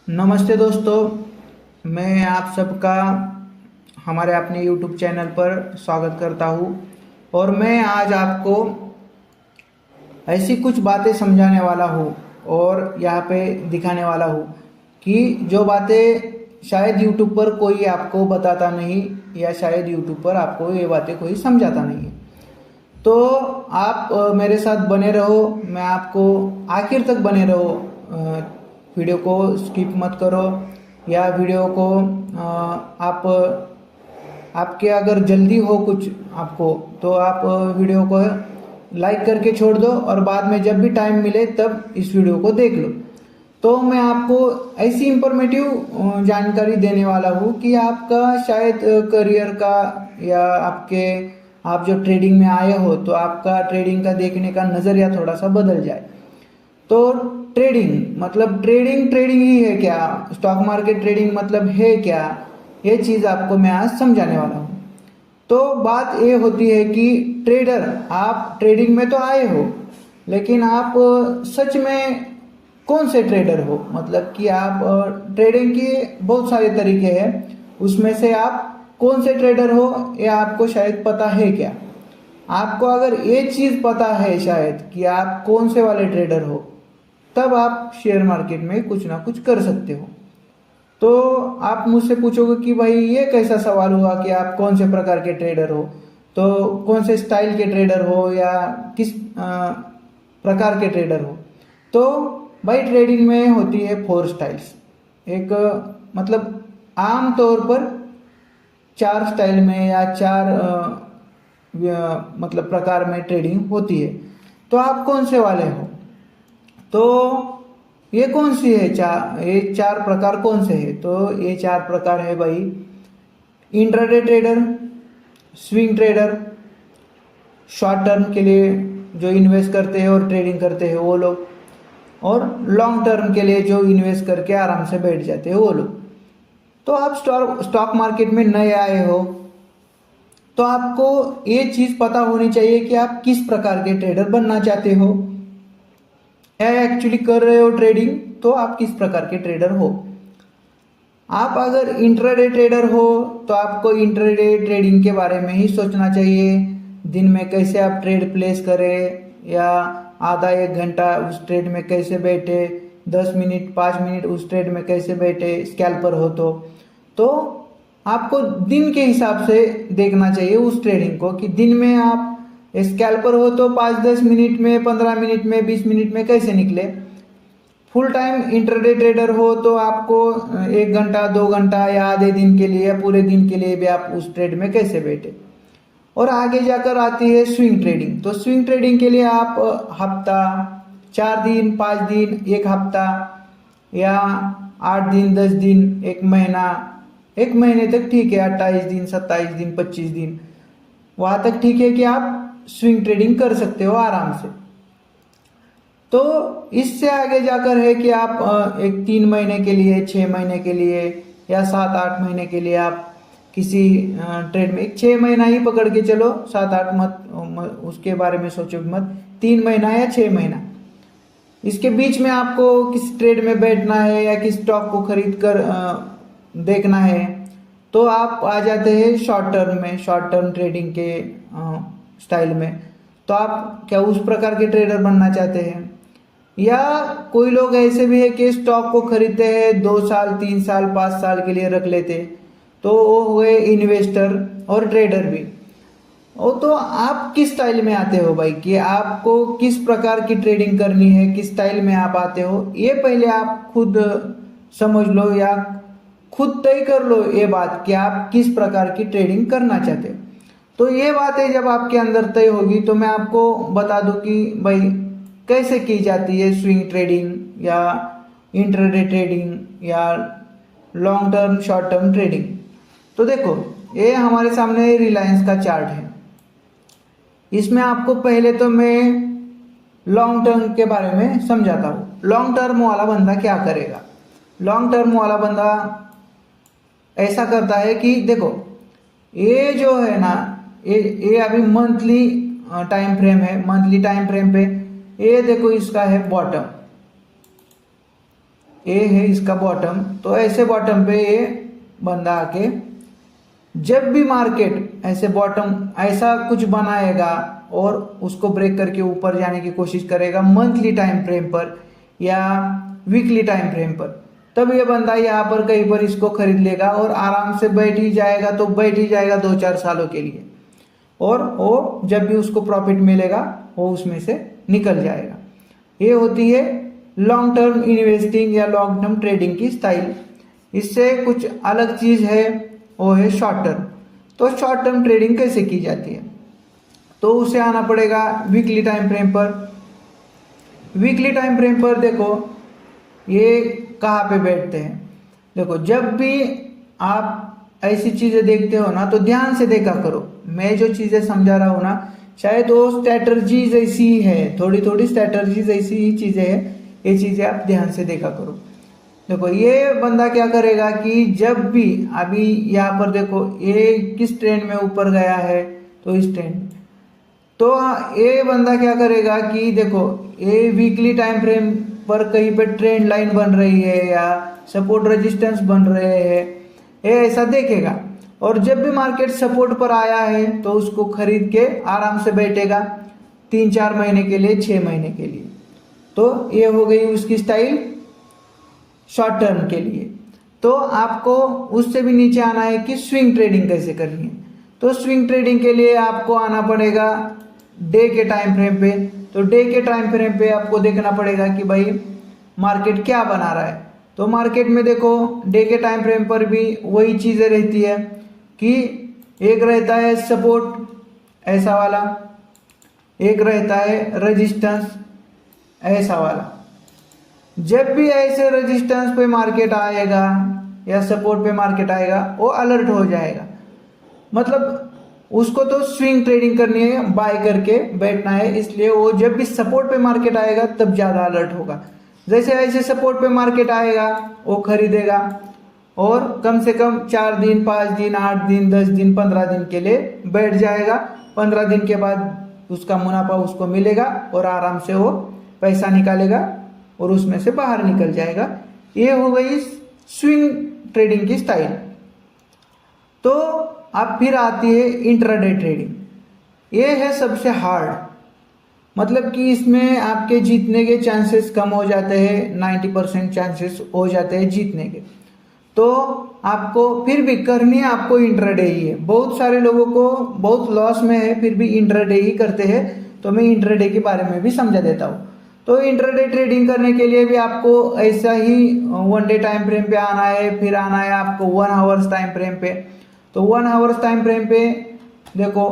नमस्ते दोस्तों, मैं आप सबका हमारे अपने YouTube चैनल पर स्वागत करता हूँ। और मैं आज आपको ऐसी कुछ बातें समझाने वाला हूँ और यहाँ पे दिखाने वाला हूँ कि जो बातें शायद YouTube पर कोई आपको बताता नहीं, या शायद YouTube पर आपको ये बातें कोई समझाता नहीं है। तो आप मेरे साथ बने रहो, मैं आपको आखिर तक बने रहो। वीडियो को स्किप मत करो, या वीडियो को आप आपके अगर जल्दी हो कुछ आपको, तो आप वीडियो को लाइक करके छोड़ दो और बाद में जब भी टाइम मिले तब इस वीडियो को देख लो। तो मैं आपको ऐसी इंफॉर्मेटिव जानकारी देने वाला हूँ कि आपका शायद करियर का, या आप जो ट्रेडिंग में आए हो तो आपका ट्रेडिंग का देखने का नज़रिया थोड़ा सा बदल जाए। तो ट्रेडिंग मतलब ट्रेडिंग ही है क्या, स्टॉक मार्केट ट्रेडिंग मतलब है क्या, ये चीज़ आपको मैं आज समझाने वाला हूँ। तो बात ये होती है कि ट्रेडर, आप ट्रेडिंग में तो आए हो, लेकिन आप सच में कौन से ट्रेडर हो। मतलब कि आप ट्रेडिंग के बहुत सारे तरीके हैं, उसमें से आप कौन से ट्रेडर हो ये आपको शायद पता है क्या। आपको अगर ये चीज़ पता है शायद कि आप कौन से वाले ट्रेडर हो, तब आप शेयर मार्केट में कुछ ना कुछ कर सकते हो। तो आप मुझसे पूछोगे कि भाई ये कैसा सवाल हुआ कि आप कौन से प्रकार के ट्रेडर हो, तो कौन से स्टाइल के ट्रेडर हो या किस प्रकार के ट्रेडर हो। तो भाई ट्रेडिंग में होती है 4 स्टाइल्स। एक मतलब आम तौर पर 4 स्टाइल में या 4 मतलब प्रकार में ट्रेडिंग होती है। तो आप कौन से वाले हो, तो ये कौन सी है ये 4 प्रकार कौन से है। तो ये 4 प्रकार है भाई: intraday trader, swing trader, short term के लिए जो इन्वेस्ट करते हैं और ट्रेडिंग करते हैं वो लोग, और लॉन्ग टर्म के लिए जो इन्वेस्ट करके आराम से बैठ जाते हैं वो लोग। तो आप स्टॉक मार्केट में नए आए हो, तो आपको ये चीज़ पता होनी चाहिए कि आप किस प्रकार के ट्रेडर बनना चाहते हो, या एक्चुअली कर रहे हो ट्रेडिंग, तो आप किस प्रकार के ट्रेडर हो। आप अगर इंट्राडे ट्रेडर हो तो आपको इंट्राडे ट्रेडिंग के बारे में ही सोचना चाहिए। दिन में कैसे आप ट्रेड प्लेस करें, या आधा 1 घंटा उस ट्रेड में कैसे बैठे, 10 मिनट 5 मिनट उस ट्रेड में कैसे बैठे, स्कैल्पर हो तो आपको दिन के हिसाब से देखना चाहिए उस ट्रेडिंग को, कि दिन में आप स्कैल्पर हो तो 5-10 मिनट में, 15 मिनट में, 20 मिनट में कैसे निकले। फुल टाइम इंट्राडे ट्रेडर हो तो आपको 1 घंटा 2 घंटा या आधे दिन के लिए या पूरे दिन के लिए भी आप उस ट्रेड में कैसे बैठे। और आगे जाकर आती है स्विंग ट्रेडिंग। तो स्विंग ट्रेडिंग के लिए आप हफ्ता, 4 दिन, 5 दिन, 1 हफ्ता, या 8 दिन, 10 दिन, 1 महीना, 1 महीने तक ठीक है, 28 दिन, 27 दिन, 25 दिन, वहां तक ठीक है कि आप स्विंग ट्रेडिंग कर सकते हो आराम से। तो इससे आगे जाकर है कि आप एक 3 महीने के लिए, 6 महीने के लिए, या 7-8 महीने के लिए आप किसी ट्रेड में, एक 6 महीना ही पकड़ के चलो, 7-8 मत, उसके बारे में सोचो मत। 3 महीना या 6 महीना, इसके बीच में आपको किस ट्रेड में बैठना है या किस स्टॉक को खरीद कर देखना है, तो आप आ जाते हैं शॉर्ट टर्म में, शॉर्ट टर्म ट्रेडिंग के स्टाइल में। तो आप क्या उस प्रकार के ट्रेडर बनना चाहते हैं, या कोई लोग ऐसे भी है कि स्टॉक को खरीदते हैं 2 साल, 3 साल, 5 साल के लिए रख लेते, तो वो हुए इन्वेस्टर और ट्रेडर भी। ओ, तो आप किस स्टाइल में आते हो भाई, कि आपको किस प्रकार की ट्रेडिंग करनी है, किस स्टाइल में आप आते हो, ये पहले आप खुद समझ लो, या खुद तय कर लो ये बात कि आप किस प्रकार की ट्रेडिंग करना चाहते हो। तो ये बातें जब आपके अंदर तय होगी तो मैं आपको बता दूं कि भाई कैसे की जाती है स्विंग ट्रेडिंग, या इंट्राडे ट्रेडिंग, या long term short term trading. तो देखो, ये हमारे सामने रिलायंस का चार्ट है। इसमें आपको पहले तो मैं लॉन्ग टर्म के बारे में समझाता हूँ। लॉन्ग टर्म वाला बंदा क्या करेगा। लॉन्ग टर्म वाला बंदा ऐसा करता है कि देखो, ये जो है ना, ये अभी मंथली टाइम फ्रेम है। मंथली टाइम फ्रेम पे ये देखो, इसका है बॉटम, ए है इसका बॉटम, तो ऐसे बॉटम पे ये बंदा आके जब भी मार्केट ऐसे बॉटम ऐसा कुछ बनाएगा और उसको ब्रेक करके ऊपर जाने की कोशिश करेगा मंथली टाइम फ्रेम पर या वीकली टाइम फ्रेम पर, तब ये बंदा यहाँ पर कहीं पर इसको खरीद लेगा और आराम से बैठ ही जाएगा, तो बैठ ही जाएगा 2-4 सालों के लिए, और वो जब भी उसको प्रॉफिट मिलेगा वो उसमें से निकल जाएगा। ये होती है लॉन्ग टर्म इन्वेस्टिंग या लॉन्ग टर्म ट्रेडिंग की स्टाइल। इससे कुछ अलग चीज है, वो है शॉर्ट टर्म। तो शॉर्ट टर्म ट्रेडिंग कैसे की जाती है, तो उसे आना पड़ेगा वीकली टाइम फ्रेम पर। वीकली टाइम फ्रेम पर देखो ये कहाँ पे बैठते हैं। देखो जब भी आप ऐसी चीजें देखते हो ना, तो ध्यान से देखा करो। मैं जो चीजें समझा रहा हूं ना, शायद वो स्ट्रैटेजीज ऐसी ही है, थोड़ी थोड़ी स्ट्रैटेजीज ऐसी ही चीजें हैं, ये चीजें आप ध्यान से देखा करो। देखो ये बंदा क्या करेगा कि जब भी अभी यहाँ पर देखो ये किस ट्रेंड में ऊपर गया है, तो इस ट्रेंड, तो ये बंदा क्या करेगा कि देखो ये वीकली टाइम फ्रेम पर कहीं पे ट्रेंड लाइन बन रही है या सपोर्ट रेजिस्टेंस बन रहे हैं, ये ऐसा देखेगा, और जब भी मार्केट सपोर्ट पर आया है तो उसको खरीद के आराम से बैठेगा 3-4 महीने के लिए, 6 महीने के लिए। तो ये हो गई उसकी स्टाइल शॉर्ट टर्म के लिए। तो आपको उससे भी नीचे आना है कि स्विंग ट्रेडिंग कैसे करनी है। तो स्विंग ट्रेडिंग के लिए आपको आना पड़ेगा डे के टाइम फ्रेम पे। तो डे के टाइम फ्रेम पे आपको देखना पड़ेगा कि भाई मार्केट क्या बना रहा है। तो मार्केट में देखो डे के टाइम फ्रेम पर भी वही चीजें रहती है कि एक रहता है सपोर्ट ऐसा वाला, एक रहता है रेजिस्टेंस ऐसा वाला। जब भी ऐसे रेजिस्टेंस पे मार्केट आएगा या सपोर्ट पे मार्केट आएगा, वो अलर्ट हो जाएगा। मतलब उसको तो स्विंग ट्रेडिंग करनी है, बाय करके बैठना है, इसलिए वो जब भी सपोर्ट पे मार्केट आएगा तब ज्यादा अलर्ट होगा। जैसे ऐसे सपोर्ट पे मार्केट आएगा वो खरीदेगा और कम से कम 4 दिन, 5 दिन, 8 दिन, 10 दिन, 15 दिन के लिए बैठ जाएगा। 15 दिन के बाद उसका मुनाफा उसको मिलेगा और आराम से वो पैसा निकालेगा और उसमें से बाहर निकल जाएगा। ये हो गई स्विंग ट्रेडिंग की स्टाइल। तो अब फिर आती है इंट्राडे ट्रेडिंग। ये है सबसे हार्ड, मतलब कि इसमें आपके जीतने के चांसेस कम हो जाते हैं, 90% चांसेस हो जाते हैं जीतने के। तो आपको फिर भी करनी है आपको इंट्राडे ही है। बहुत सारे लोगों को बहुत लॉस में है फिर भी इंट्राडे ही करते हैं, तो मैं इंट्राडे के बारे में भी समझा देता हूँ। तो इंट्राडे ट्रेडिंग करने के लिए भी आपको ऐसा ही 1 डे टाइम फ्रेम पे आना है, फिर आना है आपको 1 आवर्स टाइम फ्रेम पे। तो 1 आवर्स टाइम फ्रेम पे देखो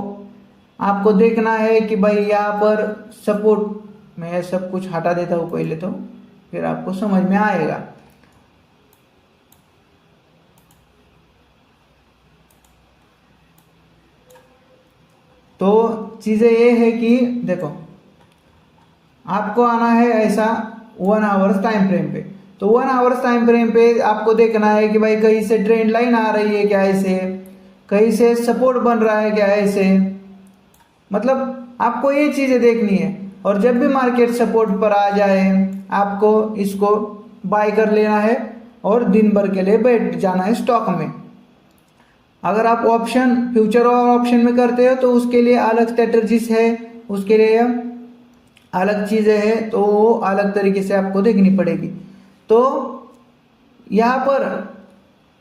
आपको देखना है कि भाई यहाँ पर सपोर्ट, मैं सब कुछ हटा देता हूँ पहले, तो फिर आपको समझ में आएगा। तो चीजें ये है कि देखो आपको आना है ऐसा 1 आवर्स टाइम फ्रेम पे। तो 1 आवर्स टाइम फ्रेम पे आपको देखना है कि भाई कहीं से ट्रेंड लाइन आ रही है क्या, ऐसे कहीं से सपोर्ट बन रहा है क्या, ऐसे, मतलब आपको ये चीजें देखनी है। और जब भी मार्केट सपोर्ट पर आ जाए आपको इसको बाय कर लेना है और दिन भर के लिए बैठ जाना है स्टॉक में। अगर आप ऑप्शन, फ्यूचर और ऑप्शन में करते हो तो उसके लिए अलग स्ट्रेटजीज है, उसके लिए अलग चीजें हैं, तो वो अलग तरीके से आपको देखनी पड़ेगी। तो यहाँ पर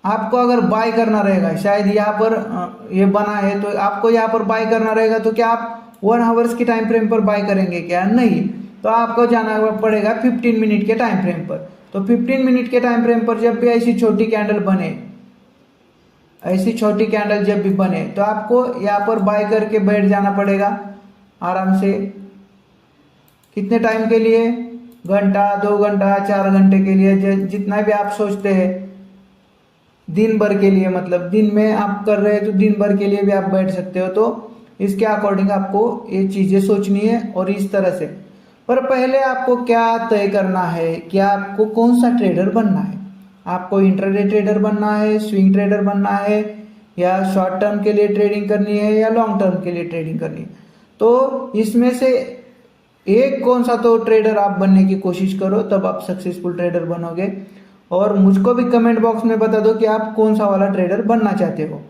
आपको अगर बाय करना रहेगा, शायद यहाँ पर ये बना है तो आपको यहाँ पर बाय करना रहेगा, तो क्या आप 1 आवर्स की टाइम फ्रेम पर बाय करेंगे क्या? नहीं। तो आपको जाना पड़ेगा 15 मिनट के टाइम फ्रेम पर। तो 15 मिनट के टाइम फ्रेम पर जब भी ऐसी छोटी कैंडल बने, ऐसी छोटी कैंडल जब भी बने, तो आपको यहाँ पर बाय करके बैठ जाना पड़ेगा आराम से। कितने टाइम के लिए? घंटा, 2 घंटा, 4 घंटे के लिए, जितना भी आप सोचते हैं, दिन भर के लिए, मतलब दिन में आप कर रहे हैं तो दिन भर के लिए भी आप बैठ सकते हो। तो इसके अकॉर्डिंग आपको ये चीजें सोचनी है और इस तरह से। पर पहले आपको क्या तय करना है कि आपको कौन सा ट्रेडर बनना है। आपको इंट्राडे ट्रेडर बनना है, स्विंग ट्रेडर बनना है, या शॉर्ट टर्म के लिए ट्रेडिंग करनी है, या लॉन्ग टर्म के लिए ट्रेडिंग करनी है। तो इसमें से एक कौन सा तो ट्रेडर आप बनने की कोशिश करो, तब आप सक्सेसफुल ट्रेडर बनोगे। और मुझको भी कमेंट बॉक्स में बता दो कि आप कौन सा वाला ट्रेडर बनना चाहते हो।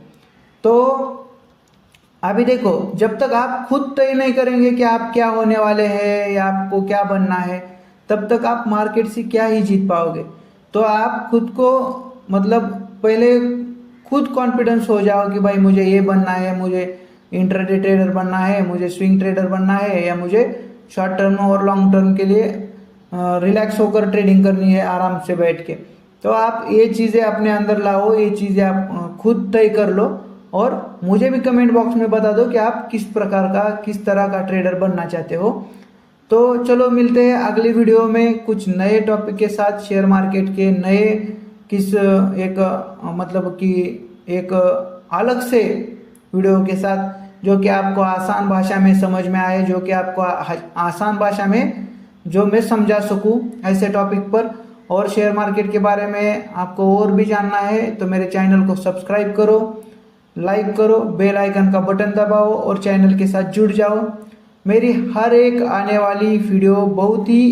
तो अभी देखो, जब तक आप खुद तय नहीं करेंगे कि आप क्या होने वाले हैं या आपको क्या बनना है, तब तक आप मार्केट से क्या ही जीत पाओगे। तो आप खुद को मतलब पहले खुद कॉन्फिडेंस हो जाओ कि भाई मुझे ये बनना है, मुझे इंट्राडे ट्रेडर बनना है, मुझे स्विंग ट्रेडर बनना है, या मुझे शॉर्ट टर्म और लॉन्ग टर्म के लिए रिलैक्स होकर ट्रेडिंग करनी है आराम से बैठ के। तो आप ये चीज़ें अपने अंदर लाओ, ये चीज़ें आप खुद तय कर लो और मुझे भी कमेंट बॉक्स में बता दो कि आप किस प्रकार का, किस तरह का ट्रेडर बनना चाहते हो। तो चलो मिलते हैं अगली वीडियो में कुछ नए टॉपिक के साथ, शेयर मार्केट के नए किस एक मतलब कि एक अलग से वीडियो के साथ, जो कि आपको आसान भाषा में समझ में आए, जो कि आपको आसान भाषा में जो मैं समझा सकूं ऐसे टॉपिक पर। और शेयर मार्केट के बारे में आपको और भी जानना है तो मेरे चैनल को सब्सक्राइब करो, लाइक करो, बेल आइकन का बटन दबाओ और चैनल के साथ जुड़ जाओ। मेरी हर एक आने वाली वीडियो बहुत ही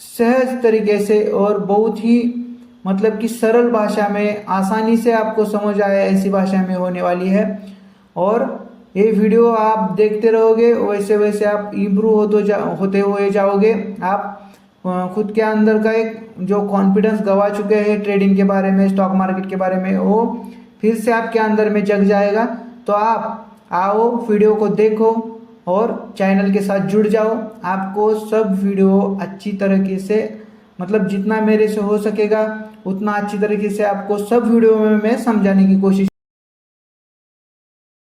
सहज तरीके से और बहुत ही मतलब कि सरल भाषा में, आसानी से आपको समझ आए ऐसी भाषा में होने वाली है। और ये वीडियो आप देखते रहोगे, वैसे वैसे आप इम्प्रूव होते हुए जाओगे। आप खुद के अंदर का एक जो कॉन्फिडेंस गवा चुके हैं ट्रेडिंग के बारे में, स्टॉक मार्केट के बारे में, वो फिर से आपके अंदर में जग जाएगा। तो आप आओ, वीडियो को देखो और चैनल के साथ जुड़ जाओ। आपको सब वीडियो अच्छी तरीके से, मतलब जितना मेरे से हो सकेगा उतना अच्छी तरीके से आपको सब वीडियो में मैं समझाने की कोशिश